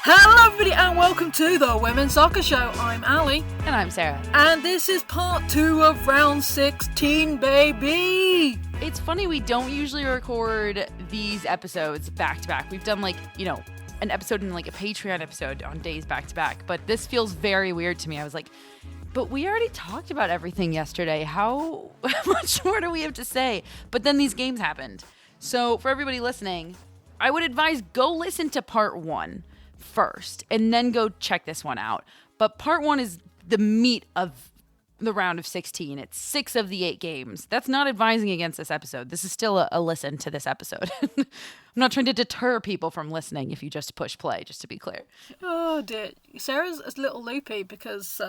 Hello everybody and welcome to the Women's Soccer Show. I'm Allie. And I'm Sarah. And this is part 2 of round 16, baby! It's funny, we don't usually record these episodes back to back. We've done an episode and a Patreon episode on days back to back. But this feels very weird to me. I was like, but we already talked about everything yesterday. How much more do we have to say? But then these games happened. So for everybody listening, I would advise go listen to part 1 first and then go check this one out. But part 1 is the meat of the round of 16. It's 6 of the 8 games. That's not advising against this episode. This is still a listen to this episode. I'm not trying to deter people from listening if you just push play, just to be clear. Oh dear. Sarah's a little loopy because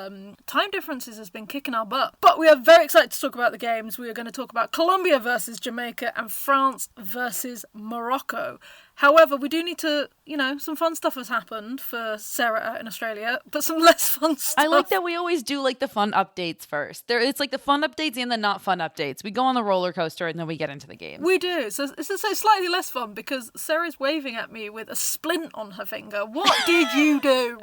time differences has been kicking our butt. But we are very excited to talk about the games. We are going to talk about Colombia versus Jamaica and France versus Morocco. However, we do need to, some fun stuff has happened for Sarah out in Australia, but some less fun stuff. I like that we always do the fun updates first. It's the fun updates and the not fun updates. We go on the roller coaster and then we get into the game. We do. So it's slightly less fun because Sarah's waving at me with a splint on her finger. What did you do?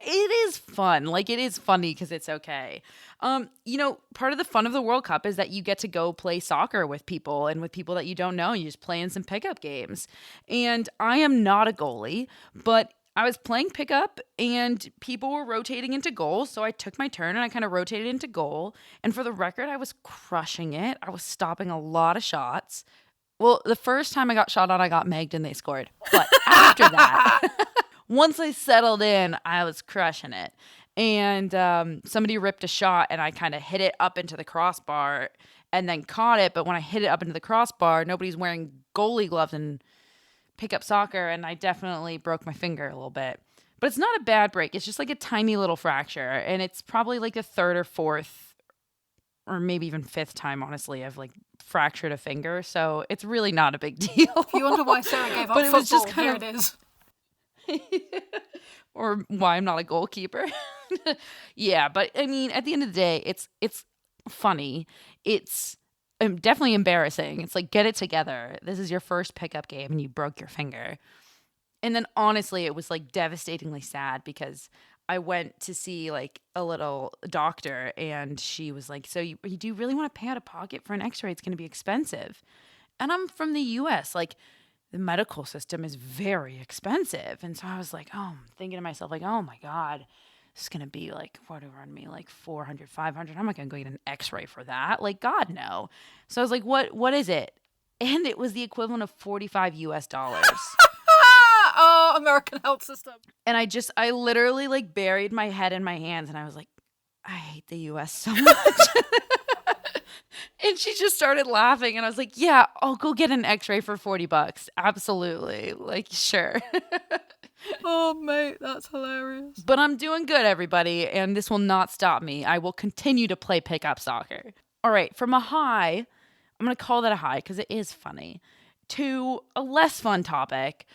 It is fun. It is funny because it's okay. Part of the fun of the World Cup is that you get to go play soccer with people and with people that you don't know. You just play in some pickup games. And I am not a goalie, but I was playing pickup and people were rotating into goal. So I took my turn and I kind of rotated into goal. And for the record, I was crushing it. I was stopping a lot of shots. Well, the first time I got shot on, I got megged and they scored. But after that, once I settled in, I was crushing it. And somebody ripped a shot and I kind of hit it up into the crossbar and then caught it. But when I hit it up into the crossbar, nobody's wearing goalie gloves and pickup soccer. And I definitely broke my finger a little bit. But it's not a bad break. It's just a tiny little fracture. And it's probably the third or fourth or maybe even fifth time, honestly, I've fractured a finger. So it's really not a big deal. If you wonder why Sarah gave up but football, it was just here it is. Or why I'm not a goalkeeper. Yeah, but I mean, at the end of the day, it's funny. It's definitely embarrassing. It's get it together. This is your first pickup game and you broke your finger. And then honestly, it was devastatingly sad because I went to see a little doctor and she was like, so you do really want to pay out of pocket for an x-ray? It's going to be expensive. And I'm from the US. The medical system is very expensive. And so I was thinking to myself, oh my God, this is going to be what over on me, 400, 500. I'm not going to go get an x-ray for that. God, no. So I was what is it? And it was the equivalent of $45 US. Oh, American health system. And I literally buried my head in my hands and I was I hate the US so much. And she just started laughing and I was yeah, I'll go get an x-ray for $40. Absolutely. Sure. Oh, mate, that's hilarious. But I'm doing good, everybody, and this will not stop me. I will continue to play pickup soccer. All right, from a high, I'm going to call that a high because it is funny, to a less fun topic.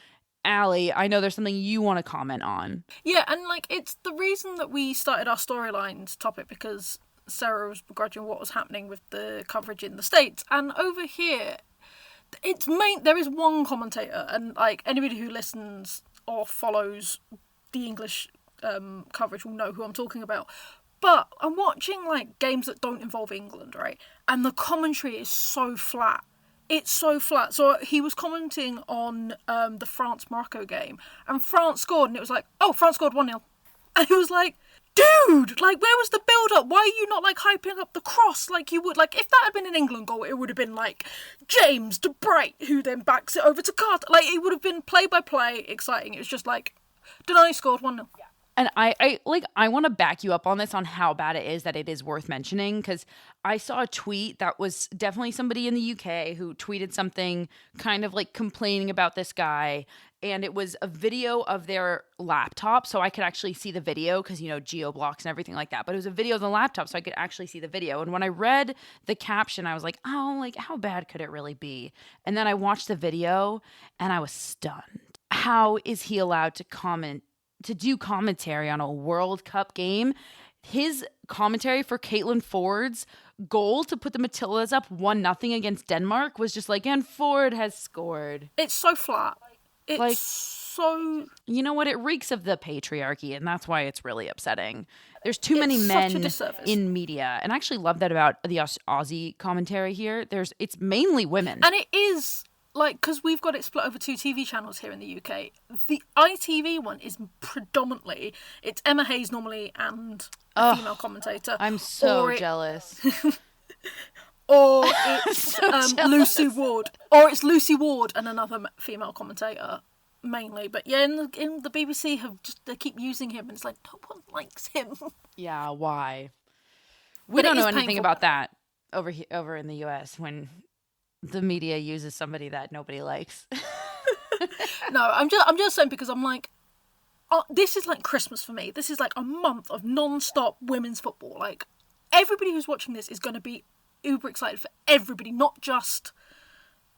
Allie, I know there's something you want to comment on. Yeah, and it's the reason that we started our storylines topic because Sarah was begrudging what was happening with the coverage in the States. And over here, there is one commentator, and anybody who listens or follows the English coverage will know who I'm talking about. But I'm watching games that don't involve England, right? And the commentary is so flat. It's so flat. So he was commenting on the France-Morocco game, and France scored, and it was France scored 1-0. And it was dude, where was the build-up? Why are you not, hyping up the cross like you would? If that had been an England goal, it would have been, James De Bright, who then backs it over to Carter. It would have been play-by-play exciting. It was just, Denai scored 1-0. Yeah. And I want to back you up on this, on how bad it is that it is worth mentioning, because I saw a tweet that was definitely somebody in the UK who tweeted something kind of complaining about this guy, and it was a video of their laptop, so I could actually see the video because, geo blocks and everything like that, but it was a video of the laptop, so I could actually see the video. And when I read the caption, I was how bad could it really be? And then I watched the video, and I was stunned. How is he allowed to do commentary on a World Cup game? His commentary for Caitlin Ford's goal to put the Matildas up 1-0 against Denmark was just and Ford has scored. It's so flat. It's Like, so... you know what? It reeks of the patriarchy, and that's why it's really upsetting. There's too many It's such a men disservice. in media, and I actually love that about the Aussie commentary here. It's mainly women. And it is, like, because we've got it split over 2 TV channels here in the UK. The ITV one is predominantly, it's Emma Hayes normally and a female commentator. I'm so jealous. Or it's so Lucy Ward. Or it's Lucy Ward and another female commentator, mainly. But yeah, in the BBC, they keep using him, and it's like, no one likes him. Yeah, why? We But don't it know is anything painful. about that over in the US when the media uses somebody that nobody likes. No, I'm just saying, because I'm like, this is like Christmas for me. This is like a month of non-stop women's football. Like, everybody who's watching this is going to be uber excited for everybody, not just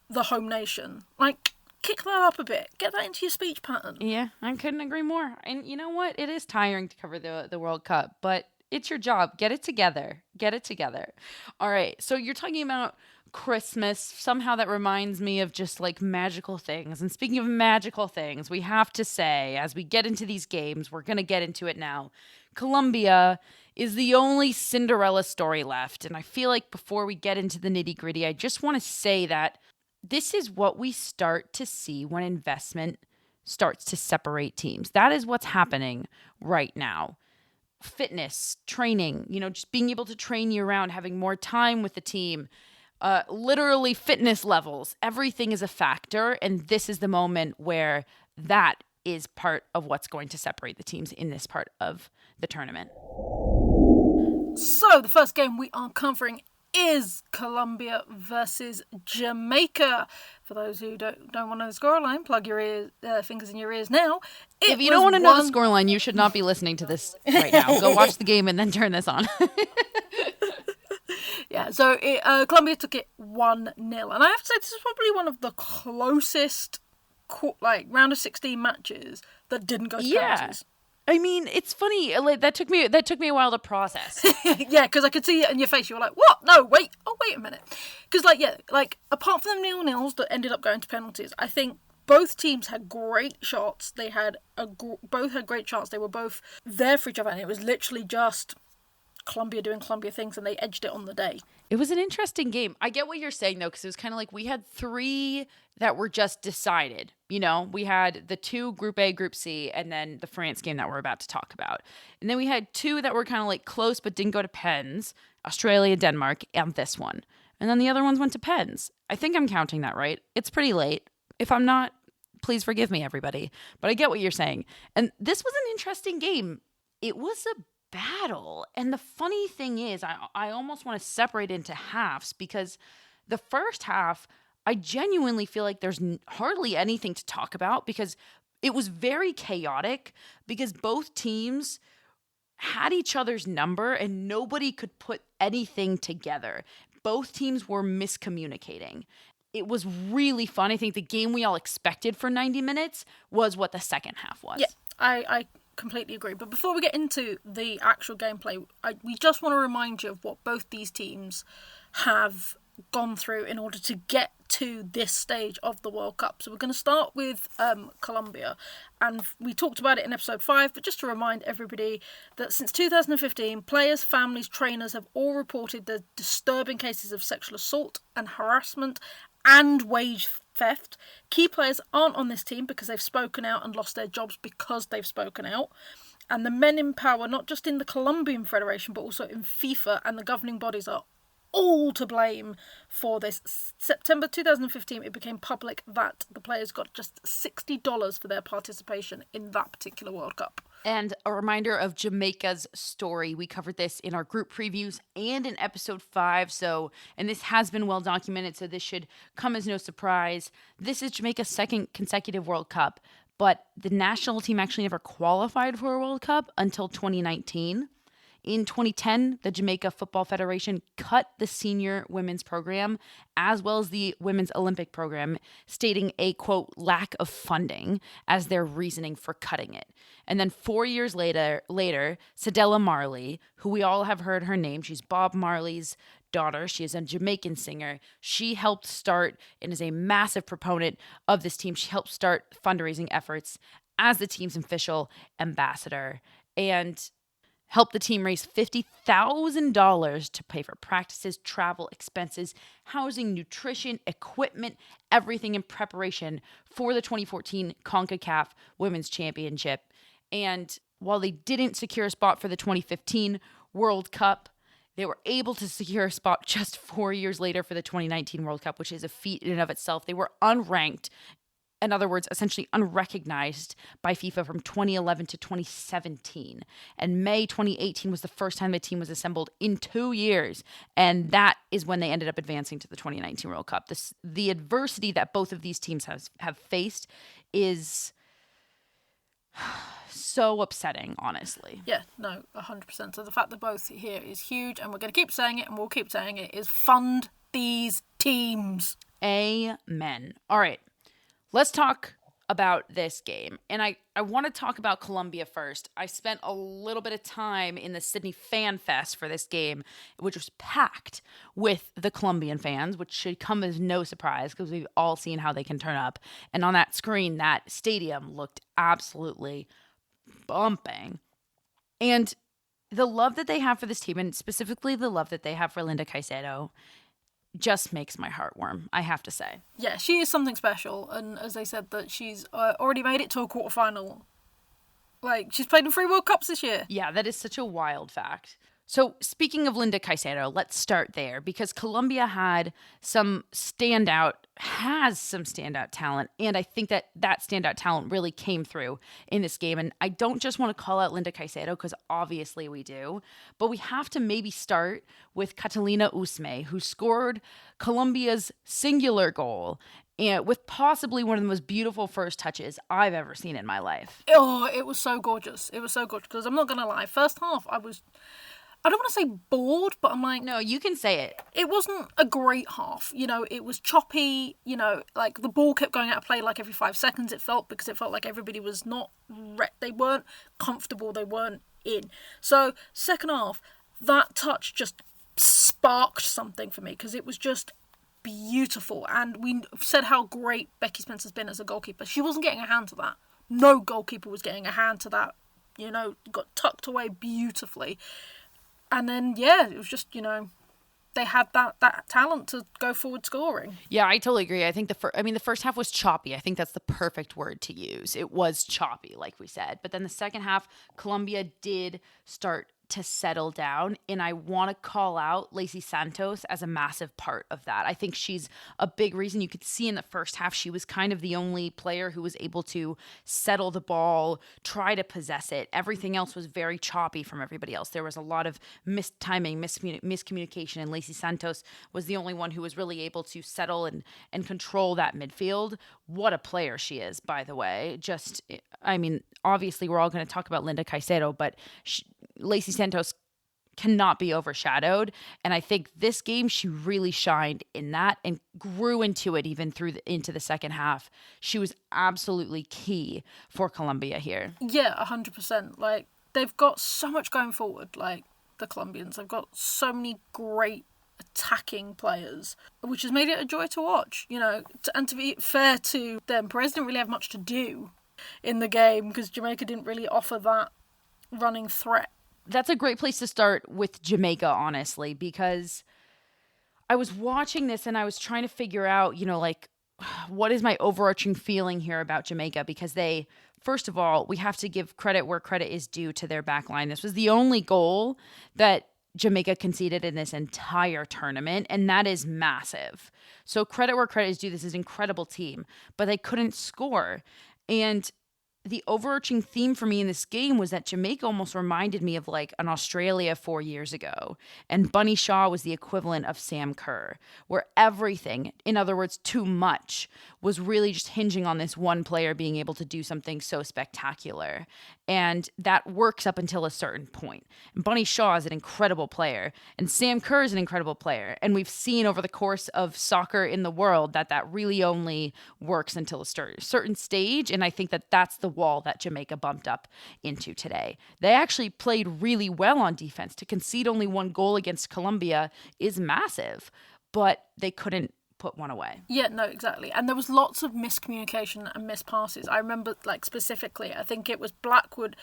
the home nation. Like, kick that up a bit. Get that into your speech pattern. Yeah, I couldn't agree more. And you know what? It is tiring to cover the World Cup, but it's your job. Get it together. Get it together. All right. So you're talking about Christmas. Somehow that reminds me of just like magical things. And speaking of magical things, we have to say, as we get into these games, we're going to get into it now. Colombia is the only Cinderella story left. And I feel like before we get into the nitty gritty, I just want to say that this is what we start to see when investment starts to separate teams. That is what's happening right now. Fitness, training, just being able to train year round, having more time with the team, literally fitness levels, everything is a factor. And this is the moment where that is part of what's going to separate the teams in this part of the tournament. So the first game we are covering is Colombia versus Jamaica. For those who don't want to know the scoreline, plug your fingers in your ears now. If you don't want to know the scoreline, you should not be listening to this right now. Go watch the game and then turn this on. Yeah, so Colombia took it 1-0. And I have to say, this is probably one of the closest round of 16 matches that didn't go to penalties. I mean, it's funny. Like, that took me a while to process. Yeah, because I could see it in your face. You were like, "What? No, wait! Oh, wait a minute!" Because, apart from the 0-0s that ended up going to penalties, I think both teams had great shots. They had both had great shots. They were both there for each other, and it was literally just Colombia doing Colombia things, and they edged it on the day. It was an interesting game. I get what you're saying, though, because it was kind of like we had 3 that were just decided. We had the 2 Group A, Group C, and then the France game that we're about to talk about. And then we had 2 that were kind of like close but didn't go to pens, Australia, Denmark, and this one. And then the other ones went to pens. I think I'm counting that right. It's pretty late. If I'm not, please forgive me, everybody. But I get what you're saying. And this was an interesting game. It was a battle. And the funny thing is, I almost want to separate into halves, because the first half, I genuinely feel like there's hardly anything to talk about, because it was very chaotic, because both teams had each other's number and nobody could put anything together. Both teams were miscommunicating. It was really fun. I think the game we all expected for 90 minutes was what the second half was. Yeah, I completely agree. But before we get into the actual gameplay, we just want to remind you of what both these teams have gone through in order to get to this stage of the World Cup. So we're going to start with Colombia, and we talked about it in episode 5, but just to remind everybody that since 2015, players, families, trainers have all reported the disturbing cases of sexual assault and harassment and wage theft. Key players aren't on this team because they've spoken out and lost their jobs because they've spoken out. And the men in power, not just in the Colombian Federation, but also in FIFA and the governing bodies, are all to blame for this. September 2015, it became public that the players got just $60 for their participation in that particular World Cup. And a reminder of Jamaica's story. We covered this in our group previews and in episode 5. And this has been well documented, so this should come as no surprise. This is Jamaica's second consecutive World Cup, but the national team actually never qualified for a World Cup until 2019. in 2010, the Jamaica Football Federation cut the senior women's program as well as the women's Olympic program, stating a, quote, lack of funding as their reasoning for cutting it. And then 4 years later, Cedella Marley, who we all have heard her name, she's Bob Marley's daughter. She is a Jamaican singer. She helped start and is a massive proponent of this team. She helped start fundraising efforts as the team's official ambassador and helped the team raise $50,000 to pay for practices, travel, expenses, housing, nutrition, equipment, everything in preparation for the 2014 CONCACAF Women's Championship. And while they didn't secure a spot for the 2015 World Cup, they were able to secure a spot just 4 years later for the 2019 World Cup, which is a feat in and of itself. They were unranked, in other words, essentially unrecognized by FIFA from 2011 to 2017. And May 2018 was the first time the team was assembled in 2 years. And that is when they ended up advancing to the 2019 World Cup. The adversity that both of these teams have faced is so upsetting, honestly. Yeah, no, 100%. So the fact that both here is huge, and we're going to keep saying it, and we'll keep saying it, is fund these teams. Amen. All right, let's talk about this game. And I want to talk about Colombia first. I spent a little bit of time in the Sydney Fan Fest for this game, which was packed with the Colombian fans, which should come as no surprise because we've all seen how they can turn up. And on that screen, that stadium looked absolutely bumping. And the love that they have for this team, and specifically the love that they have for Linda Caicedo, just makes my heart warm, I have to say. Yeah, she is something special, and as they said, that she's already made it to a quarterfinal. Like, she's played in 3 World Cups this year. Yeah, that is such a wild fact. So speaking of Linda Caicedo, let's start there because Colombia has some standout talent, and I think that standout talent really came through in this game. And I don't just want to call out Linda Caicedo because obviously we do, but we have to maybe start with Catalina Usme, who scored Colombia's singular goal and with possibly one of the most beautiful first touches I've ever seen in my life. Oh, it was so gorgeous. It was so gorgeous because I'm not going to lie, first half I don't want to say bored, but I'm like... No, you can say it. It wasn't a great half. You know, it was choppy. You know, like the ball kept going out of play like every 5 seconds, it felt, because it felt like everybody was not... They weren't comfortable. They weren't in. So, second half, that touch just sparked something for me because it was just beautiful. And we said how great Becky Spencer's been as a goalkeeper. She wasn't getting a hand to that. No goalkeeper was getting a hand to that. You know, got tucked away beautifully. And then, yeah, it was just, you know, they had that talent to go forward scoring. Yeah, I totally agree. I think the first half was choppy. I think that's the perfect word to use. It was choppy, like we said. But then the second half, Colombia did start to settle down, and I want to call out Lacey Santos as a massive part of that. I think she's a big reason. You could see in the first half she was kind of the only player who was able to settle the ball, try to possess it. Everything else was very choppy from everybody else. There was a lot of mistiming, miscommunication, and Lacey Santos was the only one who was really able to settle and control that midfield. What a player she is, by the way. Obviously we're all going to talk about Linda Caicedo, but Lacey Santos cannot be overshadowed. And I think this game, she really shined in that and grew into it even into the second half. She was absolutely key for Colombia here. Yeah, 100%. Like, they've got so much going forward, like, the Colombians. They've got so many great attacking players, which has made it a joy to watch, you know. And to be fair to them, Perez didn't really have much to do in the game because Jamaica didn't really offer that running threat. That's a great place to start with Jamaica, honestly, because I was watching this and I was trying to figure out, you know, like, what is my overarching feeling here about Jamaica? Because first of all, we have to give credit where credit is due to their back line. This was the only goal that Jamaica conceded in this entire tournament, and that is massive. So credit where credit is due. This is an incredible team, but they couldn't score. And the overarching theme for me in this game was that Jamaica almost reminded me of like an Australia 4 years ago. And Bunny Shaw was the equivalent of Sam Kerr, where everything, in other words, too much, was really just hinging on this one player being able to do something so spectacular. And that works up until a certain point. And Bunny Shaw is an incredible player, and Sam Kerr is an incredible player. And we've seen over the course of soccer in the world that that really only works until a certain stage. And I think that that's the wall that Jamaica bumped up into today. They actually played really well on defense. To concede only one goal against Colombia is massive, but they couldn't put one away. Yeah, no, exactly. And there was lots of miscommunication and missed passes. I remember, like, specifically, I think it was Blackwood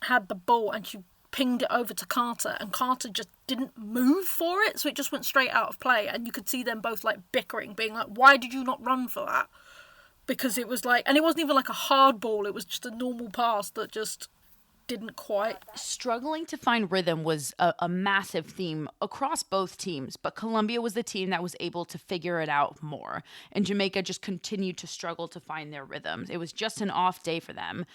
had the ball and she pinged it over to Carter, and Carter just didn't move for it, so it just went straight out of play. And you could see them both, like, bickering, being like, why did you not run for that? Because it was like, and it wasn't even like a hard ball, it was just a normal pass that just didn't quite. Struggling to find rhythm was a massive theme across both teams, but Colombia was the team that was able to figure it out more, and Jamaica just continued to struggle to find their rhythms. It was just an off day for them.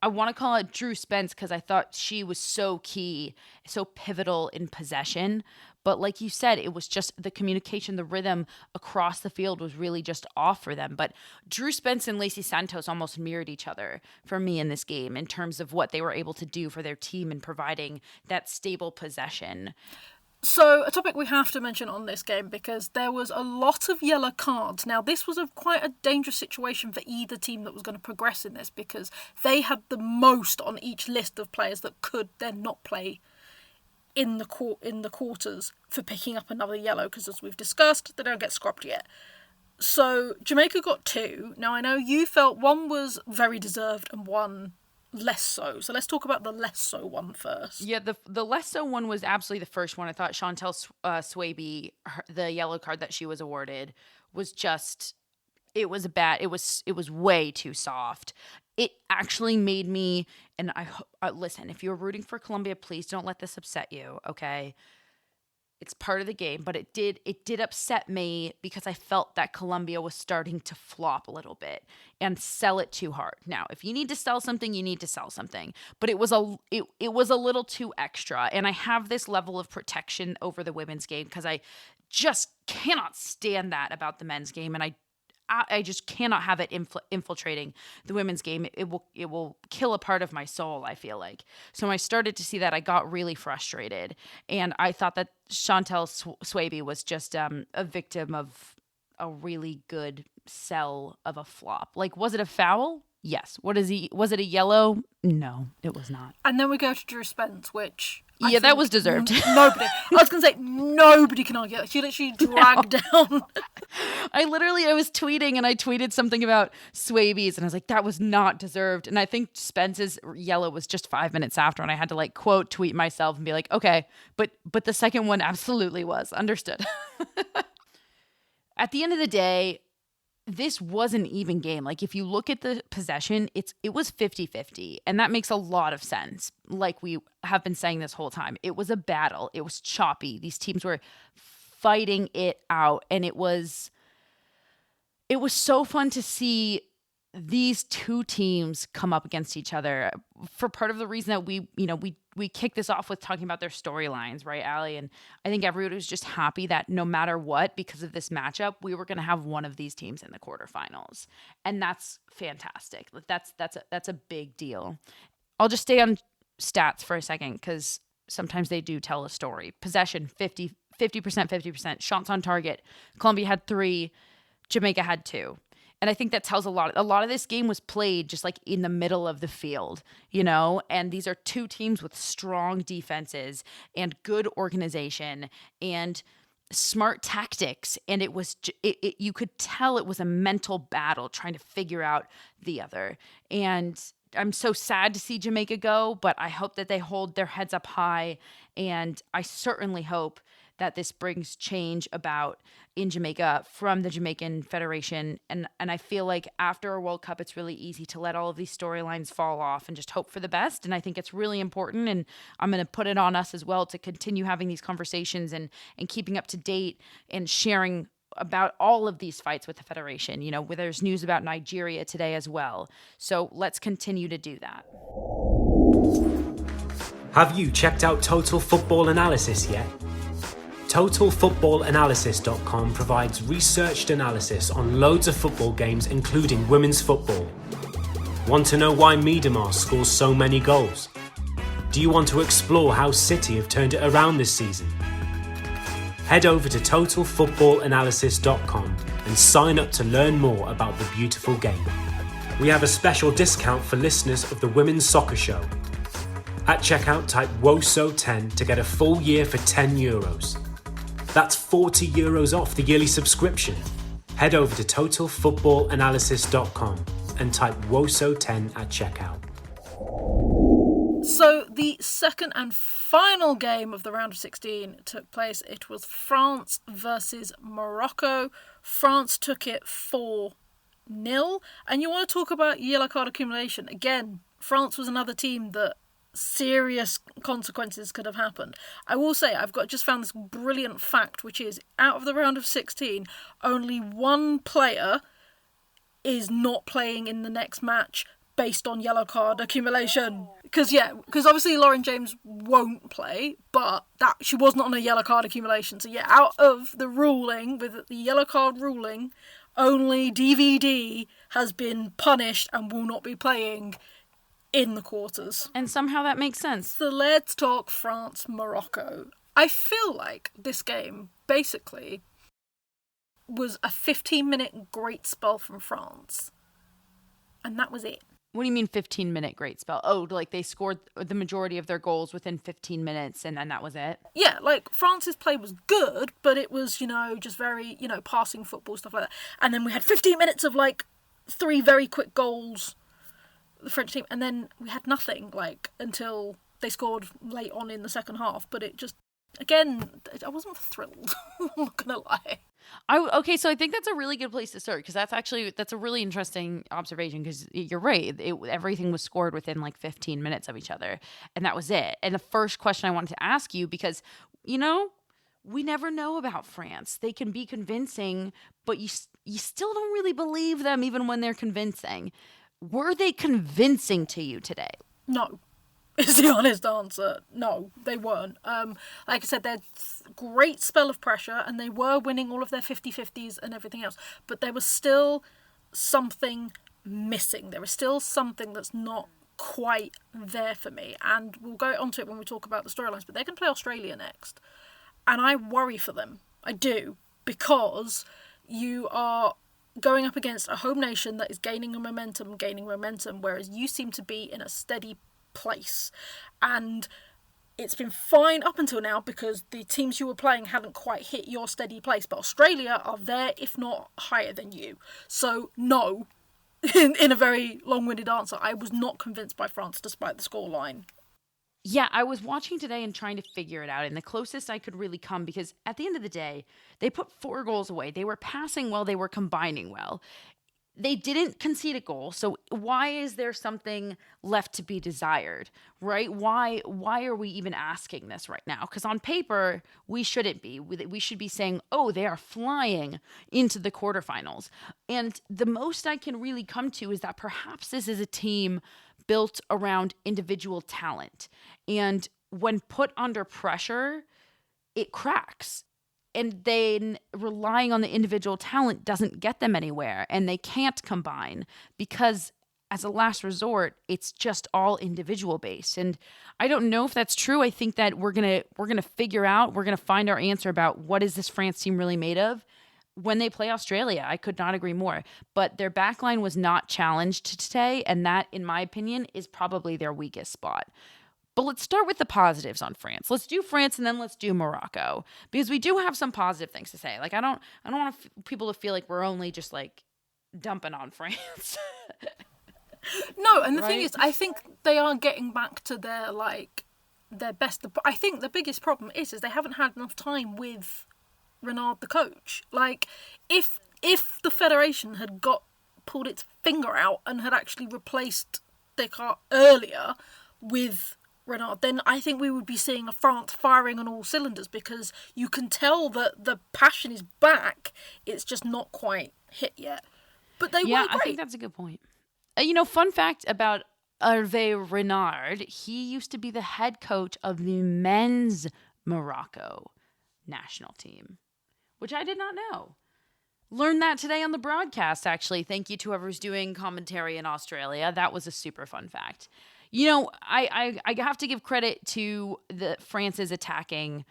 I want to call it Drew Spence because I thought she was so key, so pivotal in possession. But like you said, it was just the communication, the rhythm across the field was really just off for them. But Drew Spence and Lacey Santos almost mirrored each other for me in this game in terms of what they were able to do for their team and providing that stable possession. So, a topic we have to mention on this game, because there was a lot of yellow cards. Now, this was quite a dangerous situation for either team that was going to progress in this, because they had the most on each list of players that could then not play in the quarters for picking up another yellow, because as we've discussed, they don't get scrubbed yet. So, Jamaica got 2. Now, I know you felt one was very deserved and one less so. So let's talk about the less so one first. Yeah, the less so one was absolutely the first one. I thought Chantel Swaby, the yellow card that she was awarded, was just, it was way too soft. It actually made me, and listen, if you're rooting for Colombia, please don't let this upset you, okay? It's part of the game, but it did upset me because I felt that Colombia was starting to flop a little bit and sell it too hard. Now, if you need to sell something, you need to sell something, but it was a little too extra. And I have this level of protection over the women's game because I just cannot stand that about the men's game, and I just cannot have it infiltrating the women's game. It will kill a part of my soul, I feel like. So when I started to see that, I got really frustrated. And I thought that Chantel Swaby was just a victim of a really good sell of a flop. Like, was it a foul? Yes. Was it a yellow? No, it was not. And then we go to Drew Spence, which... Yeah, that was deserved. Nobody. I was going to say, nobody can argue that. She literally dragged down. I was tweeting and I tweeted something about Swabies and I was like, that was not deserved. And I think Spence's yellow was just 5 minutes after, and I had to like quote tweet myself and be like, okay, but the second one absolutely was. Understood. At the end of the day, this was an even game. Like, if you look at the possession, it was 50-50, and that makes a lot of sense. Like we have been saying this whole time, it was a battle. It was choppy. These teams were fighting it out, and it was so fun to see these two teams come up against each other for part of the reason that we kicked this off with talking about their storylines, right, Allie? And I think everyone was just happy that no matter what, because of this matchup, we were going to have one of these teams in the quarterfinals. And that's fantastic. That's a big deal. I'll just stay on stats for a second because sometimes they do tell a story. Possession, 50%, 50%. Shots on target. Colombia had 3. Jamaica had 2. And I think that tells a lot. A lot of this game was played just like in the middle of the field, and these are two teams with strong defenses and good organization and smart tactics. And it was, you could tell it was a mental battle trying to figure out the other. And I'm so sad to see Jamaica go, but I hope that they hold their heads up high. And I certainly hope that this brings change about in Jamaica from the Jamaican Federation. And I feel like after a World Cup, it's really easy to let all of these storylines fall off and just hope for the best. And I think it's really important. And I'm going to put it on us as well to continue having these conversations and keeping up to date and sharing about all of these fights with the Federation. Where there's news about Nigeria today as well. So let's continue to do that. Have you checked out Total Football Analysis yet? TotalFootballAnalysis.com provides researched analysis on loads of football games, including women's football. Want to know why Miedemar scores so many goals? Do you want to explore how City have turned it around this season? Head over to TotalFootballAnalysis.com and sign up to learn more about the beautiful game. We have a special discount for listeners of the Women's Soccer Show. At checkout, type WOSO10 to get a full year for €10. That's €40 off the yearly subscription. Head over to TotalFootballAnalysis.com and type WOSO10 at checkout. So the second and final game of the round of 16 took place. It was France versus Morocco. France took it 4-0. And you want to talk about yellow card accumulation. Again, France was another team that serious consequences could have happened. I will say, I've just found this brilliant fact, which is out of the round of 16, only one player is not playing in the next match based on yellow card accumulation. Because obviously Lauren James won't play, but she wasn't on a yellow card accumulation. So yeah, out of the ruling, with the yellow card ruling, only DVD has been punished and will not be playing in the quarters. And somehow that makes sense. So let's talk France-Morocco. I feel like this game basically was a 15-minute great spell from France. And that was it. What do you mean 15-minute great spell? Oh, like they scored the majority of their goals within 15 minutes and then that was it? Yeah, like France's play was good, but it was, just very, passing football, stuff like that. And then we had 15 minutes of like 3 very quick goals, the French team, and then we had nothing, until they scored late on in the second half. But it just, again, I wasn't thrilled. I'm not gonna lie. Okay, so I think that's a really good place to start, because that's a really interesting observation, because you're right. Everything was scored within like 15 minutes of each other, and that was it. And the first question I wanted to ask you, because, we never know about France. They can be convincing, but you still don't really believe them even when they're convincing. Were they convincing to you today? No, is the honest answer. No, they weren't. Like I said, they're great spell of pressure, and they were winning all of their 50-50s and everything else. But there was still something missing. There was still something that's not quite there for me. And we'll go onto it when we talk about the storylines. But they're going to play Australia next. And I worry for them. I do. Because you are going up against a home nation that is gaining momentum, whereas you seem to be in a steady place. And it's been fine up until now because the teams you were playing hadn't quite hit your steady place, but Australia are there, if not higher than you. So no, in a very long-winded answer, I was not convinced by France despite the scoreline. Yeah, I was watching today and trying to figure it out, and the closest I could really come, because at the end of the day, they put 4 goals away. They were passing well, they were combining well. They didn't concede a goal, so why is there something left to be desired, right? Why are we even asking this right now? Because on paper, we shouldn't be. We should be saying, oh, they are flying into the quarterfinals. And the most I can really come to is that perhaps this is a team built around individual talent. And when put under pressure, it cracks. And then relying on the individual talent doesn't get them anywhere, and they can't combine because as a last resort, it's just all individual based. And I don't know if that's true. I think that we're going to figure out, we're going to find our answer about what is this France team really made of when they play Australia. I could not agree more. But their backline was not challenged today, and that, in my opinion, is probably their weakest spot. But let's start with the positives on France. Let's do France and then let's do Morocco, because we do have some positive things to say. Like I don't want people to feel like we're only just like dumping on France. No, and the right? thing is, I think they are getting back to their best. I think the biggest problem is they haven't had enough time with Renard the coach. Like if the Federation had pulled its finger out and had actually replaced Descartes earlier with Renard, then I think we would be seeing a France firing on all cylinders, because you can tell that the passion is back. It's just not quite hit yet. But they were great. I think that's a good point. Fun fact about Hervé Renard, he used to be the head coach of the men's Morocco national team, which I did not know. Learned that today on the broadcast, actually. Thank you to whoever's doing commentary in Australia. That was a super fun fact. I have to give credit to France's attacking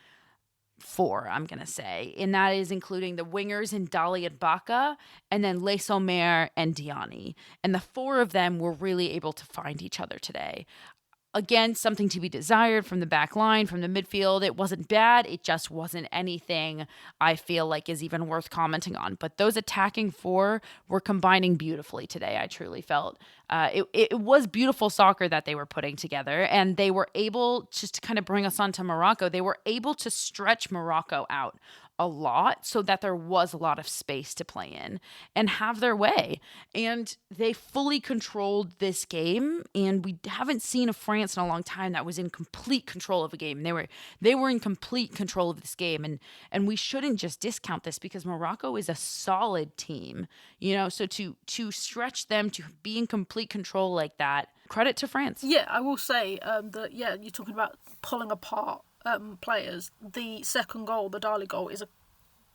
four, I'm going to say. And that is including the wingers in Dali and Baka, and then Le Sommer and Diani. And the four of them were really able to find each other today. Again, something to be desired from the back line, from the midfield. It wasn't bad. It just wasn't anything I feel like is even worth commenting on. But those attacking four were combining beautifully today, I truly felt. It was beautiful soccer that they were putting together. And they were able, just to kind of bring us on to Morocco, they were able to stretch Morocco out a lot so that there was a lot of space to play in and have their way. And they fully controlled this game, and we haven't seen a France in a long time that was in complete control of a game. They were in complete control of this game, and we shouldn't just discount this, because Morocco is a solid team, so to stretch them to be in complete control like that, credit to France. Yeah, I will say you're talking about pulling apart players. The second goal, the Dali goal, is a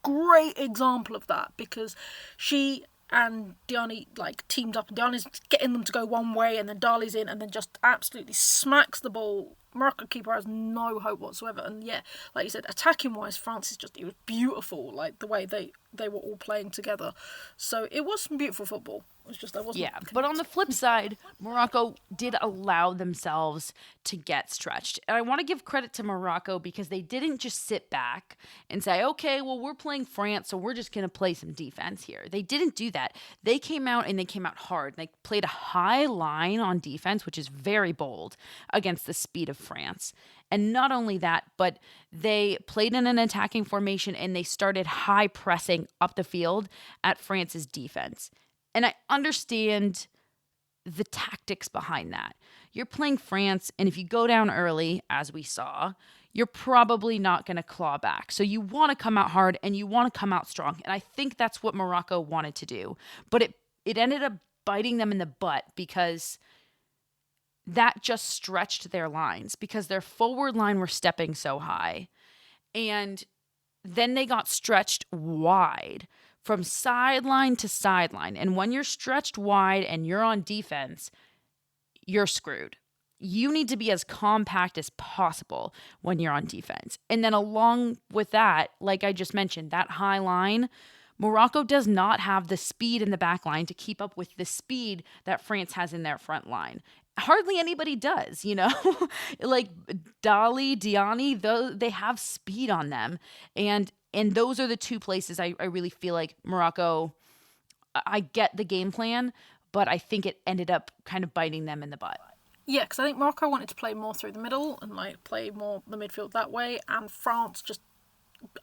great example of that, because she and Diani teamed up, and Diani's getting them to go one way, and then Dali's in, and then just absolutely smacks the ball. Morocco keeper has no hope whatsoever. And yeah, like you said, attacking wise, France it was beautiful, the way they were all playing together. So it was some beautiful football. It was just there wasn't. Yeah, but on the flip side, Morocco did allow themselves to get stretched. And I want to give credit to Morocco, because they didn't just sit back and say, okay, well, we're playing France, so we're just going to play some defense here. They didn't do that. They came out, and they came out hard. They played a high line on defense, which is very bold against the speed of France. And not only that, but they played in an attacking formation, and they started high pressing up the field at France's defense. And I understand the tactics behind that. You're playing France, and if you go down early, as we saw, you're probably not going to claw back. So you want to come out hard, and you want to come out strong. And I think that's what Morocco wanted to do. But it ended up biting them in the butt, because that just stretched their lines, because their forward line were stepping so high. And then they got stretched wide from sideline to sideline. And when you're stretched wide and you're on defense, you're screwed. You need to be as compact as possible when you're on defense. And then along with that, like I just mentioned, that high line, Morocco does not have the speed in the back line to keep up with the speed that France has in their front line. Hardly anybody does, like Dali, Diani, though, they have speed on them. And those are the two places I really feel like Morocco, I get the game plan, but I think it ended up kind of biting them in the butt. Yeah, because I think Morocco wanted to play more through the middle and play more the midfield that way, and France just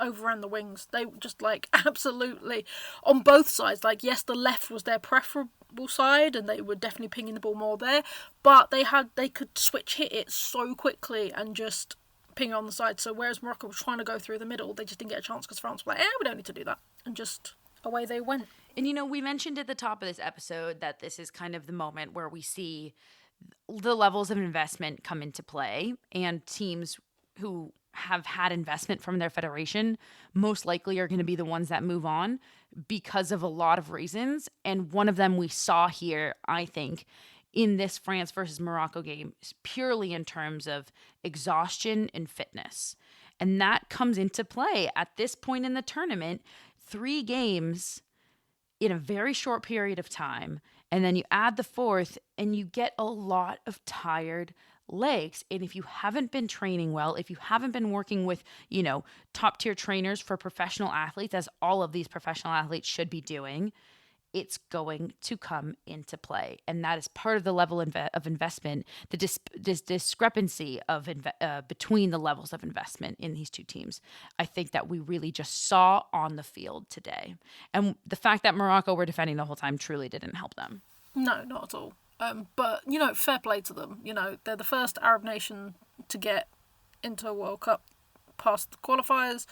overran the wings. They just absolutely on both sides. Yes, the left was their preferable side, and they were definitely pinging the ball more there, but they could switch hit it so quickly and just ping on the side. So whereas Morocco was trying to go through the middle, they just didn't get a chance, because France were we don't need to do that, and just away they went. And we mentioned at the top of this episode that this is kind of the moment where we see the levels of investment come into play, and teams who have had investment from their federation most likely are going to be the ones that move on because of a lot of reasons. And one of them we saw here, I think, in this France versus Morocco game is purely in terms of exhaustion and fitness. And that comes into play at this point in the tournament. 3 games in a very short period of time. And then you add the fourth, and you get a lot of tired legs. And if you haven't been training well, if you haven't been working with, top tier trainers for professional athletes, as all of these professional athletes should be doing, it's going to come into play. And that is part of the level of investment, this discrepancy of between the levels of investment in these two teams. I think that we really just saw on the field today. And the fact that Morocco were defending the whole time truly didn't help them. No, not at all. But, you know, fair play to them. You know, they're the first Arab nation to get into a World Cup past the qualifiers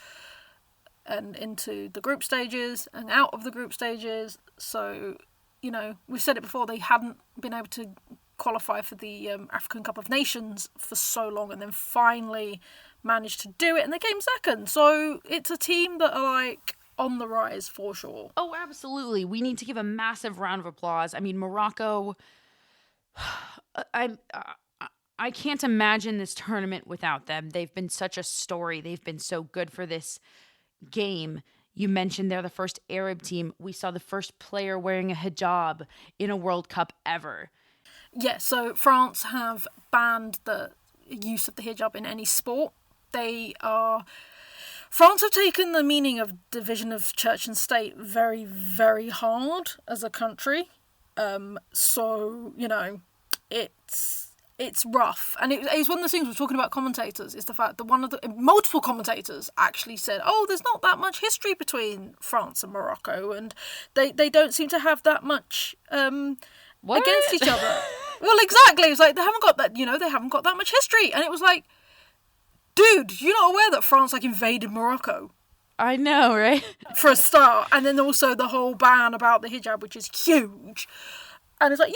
and into the group stages and out of the group stages. So, you know, we've said it before, they hadn't been able to qualify for the African Cup of Nations for so long, and then finally managed to do it, and they came second. So it's a team that are like on the rise for sure. Oh, absolutely. We need to give a massive round of applause. I mean, Morocco, I can't imagine this tournament without them. They've been such a story. They've been so good for this game. You mentioned they're the first Arab team. We saw the first player wearing a hijab in a World Cup ever. Yeah, so France have banned the use of the hijab in any sport. France have taken the meaning of division of church and state very, very hard as a country. So, you know, it's rough. And it's one of the things we're talking about commentators, is the fact that multiple commentators actually said, oh, there's not that much history between France and Morocco, and they don't seem to have that much against each other. Well, exactly. It's like they haven't got that much history. And it was like, dude, you're not aware that France like invaded Morocco? I know, right? For a start. And then also the whole ban about the hijab, which is huge. And it's like,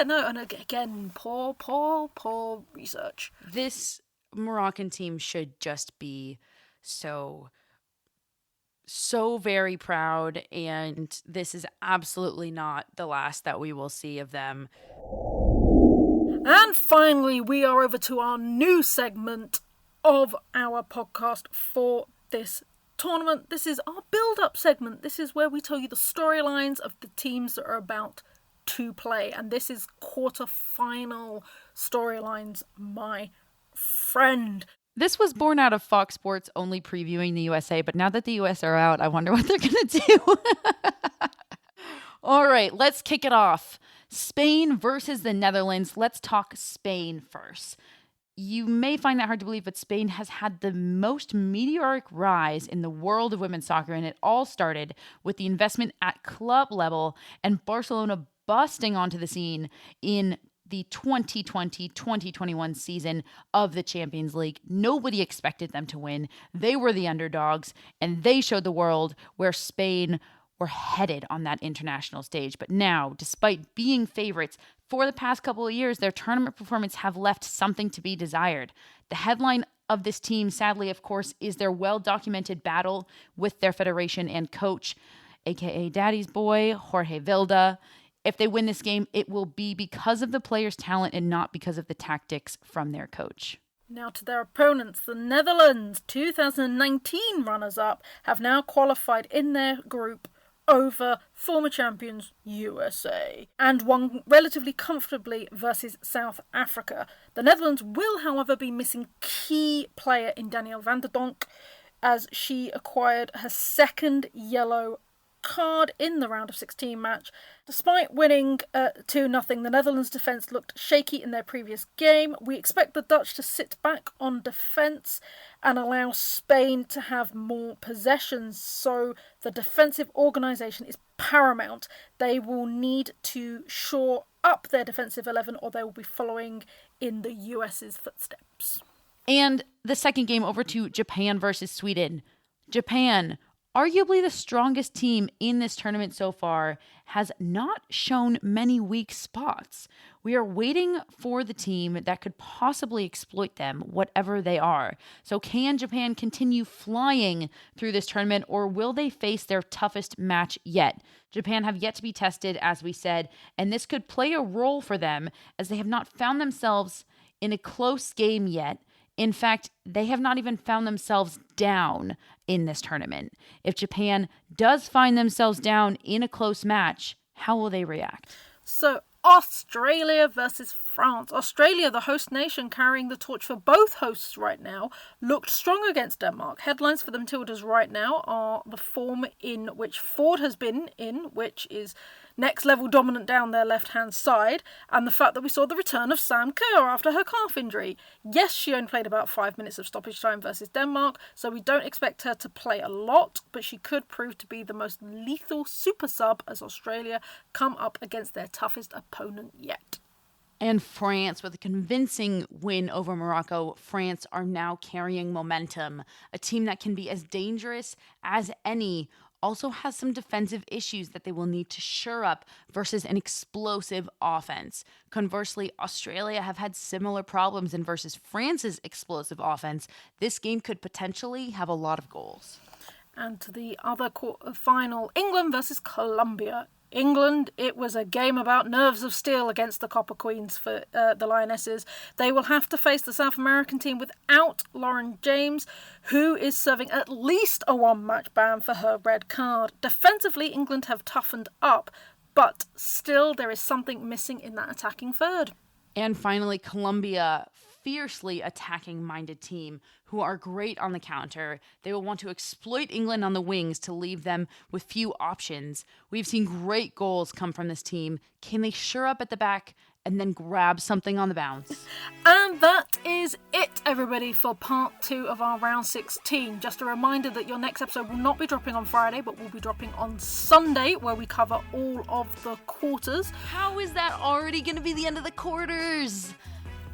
no. And again, poor research. This Moroccan team should just be so very proud, and this is absolutely not the last that we will see of them. And finally, we are over to our new segment of our podcast for this tournament. This is our build-up segment. This is where we tell you the storylines of the teams that are about to play. And this is quarter-final storylines, my friend. This was born out of Fox Sports only previewing the USA, but now that the US are out, I wonder what they're going to do. All right, let's kick it off. Spain versus the Netherlands. Let's talk Spain first. You may find that hard to believe, but Spain has had the most meteoric rise in the world of women's soccer, and it all started with the investment at club level and Barcelona busting onto the scene in the 2020-2021 season of the Champions League. Nobody expected them to win. They were the underdogs, and they showed the world where Spain were headed on that international stage. But now, despite being favorites for the past couple of years, their tournament performance have left something to be desired. The headline of this team, sadly, of course, is their well-documented battle with their federation and coach, aka Daddy's boy, Jorge Vilda. If they win this game, it will be because of the players' talent and not because of the tactics from their coach. Now to their opponents, the Netherlands, 2019 runners-up, have now qualified in their group over former champions USA and won relatively comfortably versus South Africa. The Netherlands will, however, be missing key player in Danielle van der Donk, as she acquired her second yellow card in the round of 16 match. Despite winning 2-0, the Netherlands defence looked shaky in their previous game. We expect the Dutch to sit back on defence and allow Spain to have more possessions, so the defensive organisation is paramount. They will need to shore up their defensive 11 or they will be following in the US's footsteps. And the second game, over to Japan versus Sweden. Japan, arguably the strongest team in this tournament so far, has not shown many weak spots. We are waiting for the team that could possibly exploit them, whatever they are. So can Japan continue flying through this tournament, or will they face their toughest match yet? Japan have yet to be tested, as we said, and this could play a role for them as they have not found themselves in a close game yet. In fact, they have not even found themselves down in this tournament. If Japan does find themselves down in a close match, how will they react? So, Australia versus France. Australia, the host nation carrying the torch for both hosts right now, looked strong against Denmark. Headlines for the Matildas right now are the form in which Ford has been in, which is next level dominant down their left-hand side, and the fact that we saw the return of Sam Kerr after her calf injury. Yes, she only played about 5 minutes of stoppage time versus Denmark, so we don't expect her to play a lot, but she could prove to be the most lethal super sub as Australia come up against their toughest opponent yet. And France, with a convincing win over Morocco, France are now carrying momentum. A team that can be as dangerous as any also has some defensive issues that they will need to shore up versus an explosive offense. Conversely, Australia have had similar problems, and versus France's explosive offense, this game could potentially have a lot of goals. And to the other final, England versus Colombia. England, it was a game about nerves of steel against the Copper Queens for the Lionesses. They will have to face the South American team without Lauren James, who is serving at least a one-match ban for her red card. Defensively, England have toughened up, but still there is something missing in that attacking third. And finally, Colombia, fiercely attacking-minded team who are great on the counter. They will want to exploit England on the wings to leave them with few options. We've seen great goals come from this team. Can they shore up at the back and then grab something on the bounce? And that is it, everybody, for part 2 of our round 16. Just a reminder that your next episode will not be dropping on Friday, but will be dropping on Sunday, where we cover all of the quarters. How is that already going to be the end of the quarters?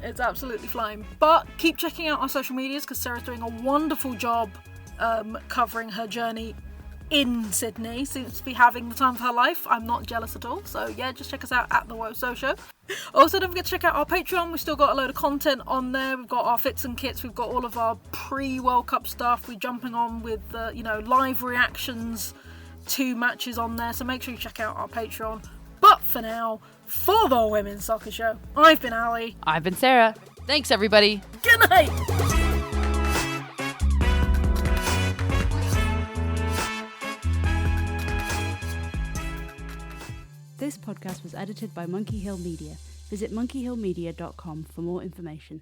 It's absolutely flying. But keep checking out our social medias, because Sarah's doing a wonderful job covering her journey in Sydney. Seems to be having the time of her life. I'm not jealous at all. So yeah, just check us out at the Woso Show. Also, don't forget to check out our Patreon. We've still got a load of content on there. We've got our fits and kits. We've got all of our pre-World Cup stuff. We're jumping on with live reactions to matches on there. So make sure you check out our Patreon. But for now, for the Women's Soccer Show, I've been Allie. I've been Sarah. Thanks, everybody. Good night. This podcast was edited by Monkey Hill Media. Visit monkeyhillmedia.com for more information.